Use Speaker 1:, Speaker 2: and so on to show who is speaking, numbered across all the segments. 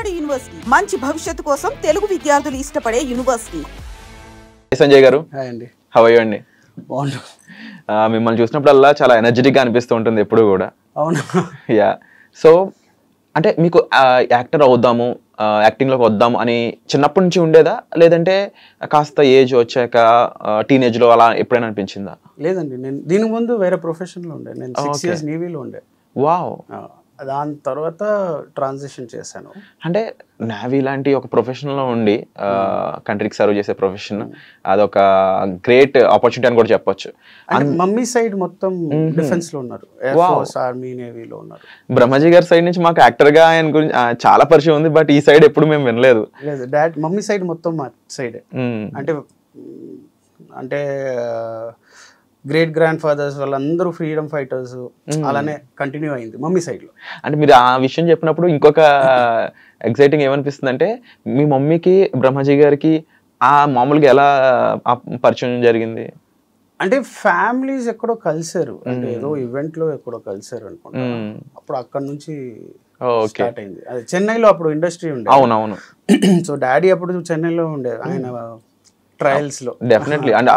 Speaker 1: Vijayawada university మంచి భవిష్యత్తు కోసం తెలుగు విద్యార్థులు ఇష్టపడే యూనివర్సిటీ.
Speaker 2: సంజయ్ గారు,
Speaker 3: హాయ్ అండి.
Speaker 2: హౌ ఆర్ యు అండి?
Speaker 3: బాగుంది.
Speaker 2: మిమ్మల్ని చూసినప్పుడల్లా చాలా ఎనర్జెటిక్ గా అనిపిస్తూ ఉంటుంది ఎప్పుడు కూడా.
Speaker 3: అవును.
Speaker 2: యా. సో అంటే మీకు యాక్టర్ అవుదాము, యాక్టింగ్ లోకి వద్దాము అని చిన్నప్పటి నుంచి ఉండేదా, లేదంటే కాస్త ఏజ్ వచ్చాక టీనేజ్ లో అలా ఎప్పుడైనా అనిపించిందా?
Speaker 3: లేదండి, నేను దీనికి ముందు వేరే ప్రొఫెషన్లో ఉండే. నేను 6 years నేవీలో ఉండే.
Speaker 2: వావ్.
Speaker 3: దాని తర్వాత ట్రాన్సిషన్ చేశాను.
Speaker 2: అంటే నేవీ లాంటి ఒక ప్రొఫెషన్ లో ఉండి కంట్రీకి సర్వ్ చేసే ప్రొఫెషన్, అదొక గ్రేట్ ఆపర్చునిటీ అని కూడా చెప్పొచ్చు.
Speaker 3: మమ్మీ సైడ్ మొత్తం డిఫెన్స్ లో ఉన్నారు, ఎయిర్ ఫోర్స్, ఆర్మీ, నేవీలో ఉన్నారు.
Speaker 2: బ్రహ్మజీ గారి సైడ్ నుంచి మాకు యాక్టర్ గా ఆయన గురించి చాలా పరిచయం ఉంది, బట్ ఈ సైడ్ ఎప్పుడు మేము వినలేదు.
Speaker 3: లేదు, మమ్మీ సైడ్ మొత్తం మా సైడే. అంటే గ్రేట్ గ్రాండ్ ఫాదర్స్ వాళ్ళందరూ ఫ్రీడమ్ ఫైటర్స్, అలానే కంటిన్యూ అయింది మమ్మీ సైడ్ లో.
Speaker 2: అంటే మీరు ఆ విషయం చెప్పినప్పుడు ఇంకొక ఎక్సైటింగ్ ఏమనిపిస్తుంది అంటే, మీ మమ్మీకి బ్రహ్మజీ గారికి మామూలుగా ఎలా పరిచయం జరిగింది?
Speaker 3: అంటే ఫ్యామిలీస్ ఎక్కడో కలిసారు, అంటే ఏదో ఈవెంట్ లో ఎక్కడో కలిసారు అనుకుంటా. అప్పుడు అక్కడ నుంచి స్టార్ట్ అయింది. అది చెన్నైలో అప్పుడు ఇండస్ట్రీ ఉండే.
Speaker 2: అవునవును.
Speaker 3: సో డాడీ అప్పుడు చెన్నైలో ఉండే, ఆయన ట్రయల్స్ లో.
Speaker 2: డెఫినెట్లీ. అంటే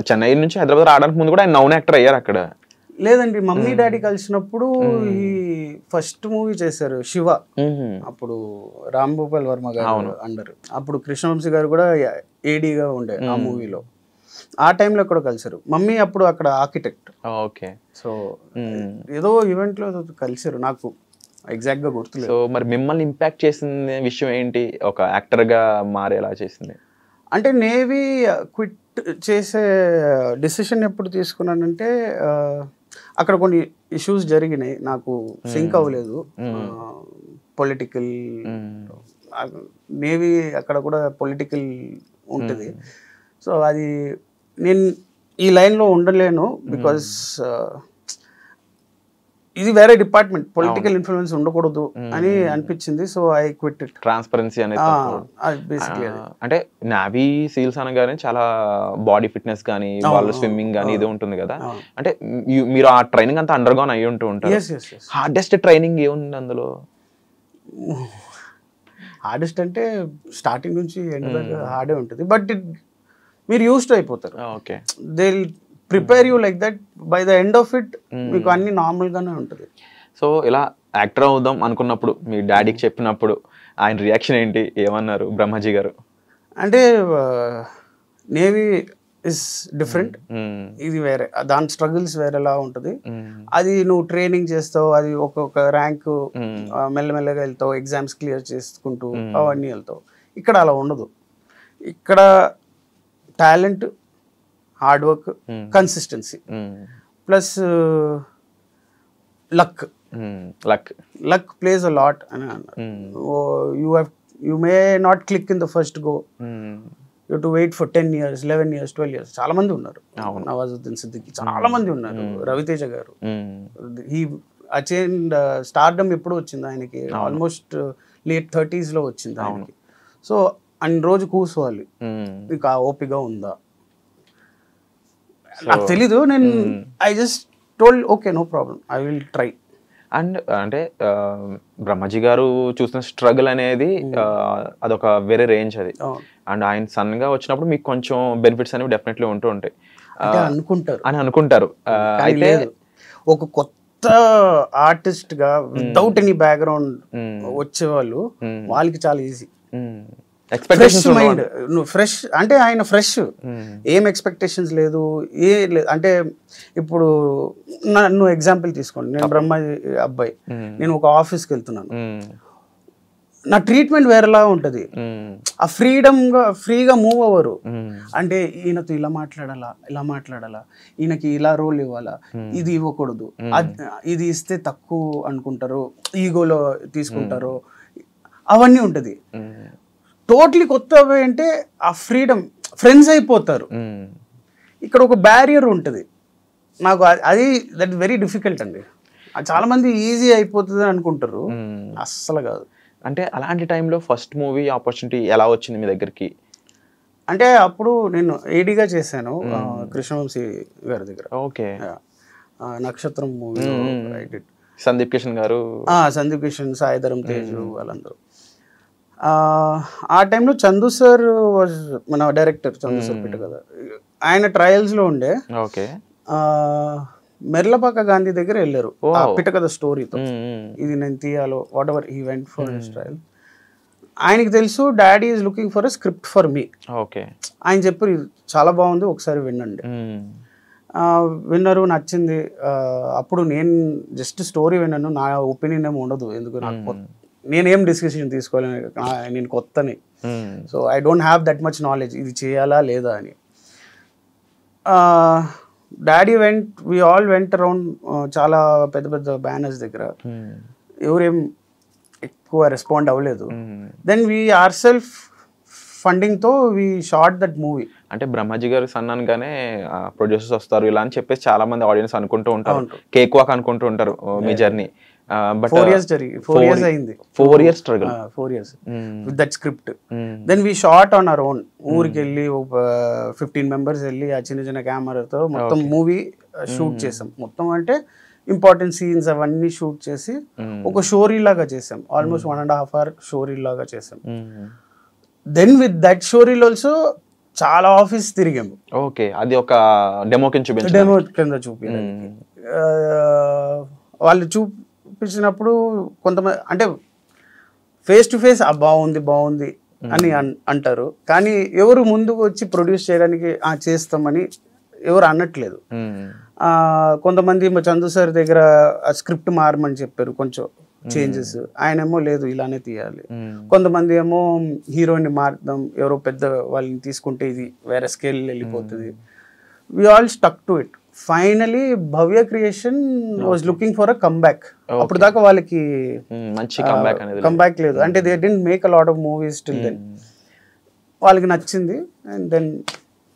Speaker 2: చెన్నై నుంచి హైదరాబాద్ రావడానికి ముందు కూడా ఆయన నౌన్ యాక్టర్ అయ్యారు అక్కడ.
Speaker 3: లేదండి, మమ్మీ డాడీ కలిసినప్పుడు ఈ ఫస్ట్ మూవీ చేశారు శివ. అప్పుడు రామ్ గోపాల్ వర్మ గారు అండర్. అప్పుడు కృష్ణవంశీ గారు కూడా ఏడీగా ఉండే ఆ మూవీలో. ఆ టైంలో కూడా కలిసారు. మమ్మీ అప్పుడు అక్కడ ఆర్కిటెక్ట్.
Speaker 2: ఓకే.
Speaker 3: సో ఏదో ఈవెంట్ లో కలిసారు, నాకు ఎగ్జాక్ట్ గా గుర్తులేదు.
Speaker 2: సో మరి మిమ్మల్ని ఇంపాక్ట్ చేసిన విషయం ఏంటి, ఒక యాక్టర్ గా మారేలా చేసింది?
Speaker 3: అంటే నేవీ క్విట్ చేసే డిసిషన్ ఎప్పుడు తీసుకున్నానంటే, అక్కడ కొన్ని ఇష్యూస్ జరిగినాయి, నాకు సింక్ అవ్వలేదు. పొలిటికల్, నేవీ అక్కడ కూడా పొలిటికల్ ఉంటుంది. సో అది నేను ఈ లైన్లో ఉండలేను, బికాస్ ఇది వేరే డిపార్ట్మెంట్, పొలిటికల్ ఇన్ఫ్లుయెన్స్ ఉండకూడదు అని అనిపించింది. So I quit it.
Speaker 2: Transparency అనేది అంటే నావీ సీల్స్ అనగానే చాలా బాడీ ఫిట్నెస్ కానీ, వాళ్ళు స్విమ్మింగ్ కానీ ఇది ఉంటుంది కదా. అంటే మీరు ఆ ట్రైనింగ్ అంతా అండర్ గోన్ అయ్యి ఉంటూ ఉంటారు. హార్డెస్ట్ ట్రైనింగ్ ఏముంది అందులో?
Speaker 3: హార్డెస్ట్ అంటే స్టార్టింగ్ నుంచి ఎండ్ దాకా హార్డే ఉంటుంది, బట్ మీరు యూస్డ్ అయిపోతారు.
Speaker 2: Okay.
Speaker 3: They prepare you like that, by the end of it మీకు అన్ని నార్మల్ గానే ఉంటుంది.
Speaker 2: సో ఇలా యాక్టర్ అవుదాం అనుకున్నప్పుడు మీ డాడీకి చెప్పినప్పుడు ఆయన రియాక్షన్ ఏంటి, ఏమన్నారు బ్రహ్మజీ గారు?
Speaker 3: అంటే నేవీ ఇస్ డిఫరెంట్, ఇది వేరే, దాని స్ట్రగుల్స్ వేరేలా ఉంటుంది. అది నువ్వు ట్రైనింగ్ చేస్తావు, అది ఒక్కొక్క ర్యాంక్ మెల్లమెల్లగా వెళ్తావు, ఎగ్జామ్స్ క్లియర్ చేసుకుంటూ అవన్నీ వెళ్తావు. ఇక్కడ అలా ఉండదు. ఇక్కడ talent, hard work, consistency plus luck. Luck plays a lot అని అన్నారు. You may not click in the first go, you to wait for 10 years, 11 years, 12 years. చాలా మంది ఉన్నారు, నవాజుద్దీన్ సిద్దికి చాలా మంది ఉన్నారు, రవితేజ గారు. ఈ అచైన్డ్ స్టార్డమ్ ఎప్పుడు వచ్చింది ఆయనకి? ఆల్మోస్ట్ late 30s లో వచ్చింది ఆయనకి. సో అన్ని రోజు కూర్చోవాలి, మీకు ఆ ఓపిక ఉందా నాకు తెలీదు. నేను I just told okay, no problem, I will try.
Speaker 2: And అంటే బ్రహ్మజీ గారు చూసిన స్ట్రగుల్ అనేది అదొక వేరే రేంజ్ అది. అండ్ ఆయన సన్నగా వచ్చినప్పుడు మీకు కొంచెం బెనిఫిట్స్ అనేవి డెఫినెట్లీ ఉంటూ ఉంటాయి
Speaker 3: అని అనుకుంటారు.
Speaker 2: అయితే
Speaker 3: ఒక కొత్త ఆర్టిస్ట్ గా వితౌట్ ఎనీ బ్యాక్గ్రౌండ్ వచ్చేవాళ్ళు, వాళ్ళకి చాలా ఈజీ. ఫ్రెష్ మైండ్, ఫ్రెష్ అంటే ఆయన ఫ్రెష్, ఏం ఎక్స్పెక్టేషన్స్ లేదు, ఏ లేదు. అంటే ఇప్పుడు నన్ను ఎగ్జాంపుల్ తీసుకోండి, నేను బ్రహ్మ అబ్బాయి, నేను ఒక ఆఫీస్కి వెళ్తున్నాను, నా ట్రీట్మెంట్ వేరేలా ఉంటుంది. ఆ ఫ్రీగా మూవ్ అవ్వరు. అంటే ఈయనతో ఇలా మాట్లాడాలా, ఈయనకి ఇలా రోల్ ఇవ్వాలా, ఇది ఇవ్వకూడదు, ఇది ఇస్తే తక్కువ అనుకుంటారు, ఈగోలో తీసుకుంటారు, అవన్నీ ఉంటుంది. టోటలీ కొత్త అంటే ఆ ఫ్రీడమ్, ఫ్రెండ్స్ అయిపోతారు. ఇక్కడ ఒక బ్యారియర్ ఉంటుంది నాకు, అది దట్ వెరీ డిఫికల్ట్ అండి. చాలా మంది ఈజీ అయిపోతుంది అనుకుంటారు, అస్సలు కాదు.
Speaker 2: అంటే అలాంటి టైంలో ఫస్ట్ మూవీ ఆపర్చునిటీ ఎలా వచ్చింది మీ దగ్గరికి?
Speaker 3: అంటే అప్పుడు నేను ఏడీగా చేశాను కృష్ణవంశీ గారి దగ్గర.
Speaker 2: ఓకే.
Speaker 3: నక్షత్రం మూవీ
Speaker 2: సందీప్ కిషన్ గారు,
Speaker 3: సందీప్ కిషన్, సాయిధరం తేజు వాళ్ళందరూ. ఆ టైంలో చందు సార్ వాజ్ మన డైరెక్టర్, చందు సార్ పిట్ట కదా, ఆయన ట్రయల్స్లో ఉండే.
Speaker 2: ఓకే.
Speaker 3: మెర్లపాక గాంధీ దగ్గర వెళ్ళారు పిట్ట కథ స్టోరీతో, ఇది నేను తీయాలో whatever he went for his trial. ఆయనకి తెలుసు daddy is looking for a script for me.
Speaker 2: Okay.
Speaker 3: ఆయన చెప్పారు ఇది చాలా బాగుంది ఒకసారి వినండి. విన్నారు, నచ్చింది. అప్పుడు నేను జస్ట్ స్టోరీ విన్నాను, నా ఒపీనియన్ ఏమి ఉండదు, ఎందుకు నాకు నేనేం డిస్కషన్ తీసుకోవాలి, నేను కొత్తని, so I don't have that much knowledge ఇది చేయాలా లేదా అని. Daddy we all went around చాలా పెద్ద పెద్ద బ్యానర్స్ దగ్గర, ఎవరేం ఎక్కువ రెస్పాండ్ అవ్వలేదు. దెన్ వీ ఆర్ సెల్ఫ్ ఫండింగ్తో వీ షార్ట్ దట్ మూవీ.
Speaker 2: అంటే బ్రహ్మాజీ గారు సన్నాన్గానే ప్రొడ్యూసర్స్ వస్తారు ఇలా అని చెప్పేసి చాలా మంది ఆడియన్స్ అనుకుంటూ ఉంటారు, కేక్ వాక్ అనుకుంటూ ఉంటారు మీ జర్నీ. బట్
Speaker 3: 4 years జరిగి 4 years అయింది,
Speaker 2: 4 years struggle,
Speaker 3: 4 years with that script. Then we shot on our own. ఊరికి వెళ్ళి 15 members వెళ్ళి ఆ చిన్న చిన్న కెమెరాతో మొత్తం మూవీ షూట్ చేసాం. మొత్తం అంటే ఇంపార్టెంట్ సీన్స్ అవన్నీ షూట్ చేసి ఒక షోరీ లాగా చేసాం, ఆల్మోస్ట్ 1.5 hour షోరీ లాగా చేసాం. Then with that showreel also చాలా ఆఫీస్ తిరిగాము.
Speaker 2: ఓకే, అది ఒక డెమో
Speaker 3: కింద చూపించడానికి. వాళ్ళు చూపించినప్పుడు కొంతమంది అంటే ఫేస్ టు ఫేస్ బాగుంది అని అంటారు, కానీ ఎవరు ముందుకు వచ్చి ప్రొడ్యూస్ చేయడానికి చేస్తామని ఎవరు అనట్లేదు. కొంతమంది చందు సార్ దగ్గర స్క్రిప్ట్ మారమని చెప్పారు, కొంచెం చేంజెస్, ఆయనేమో లేదు ఇలానే తీయాలి. కొంతమంది ఏమో హీరోయిన్ మారుదాం, ఎవరో పెద్ద వాళ్ళని తీసుకుంటే ఇది వేరే స్కేల్ వెళ్ళిపోతుంది. We all stuck to it. Finally Bhavya creation was looking for a comeback. అప్పుడు దాకా వాళ్ళకి కమ్బ్యాక్ లేదు, అంటే they didn't make a lot of movies till then. వాళ్ళకి నచ్చింది, అండ్ దెన్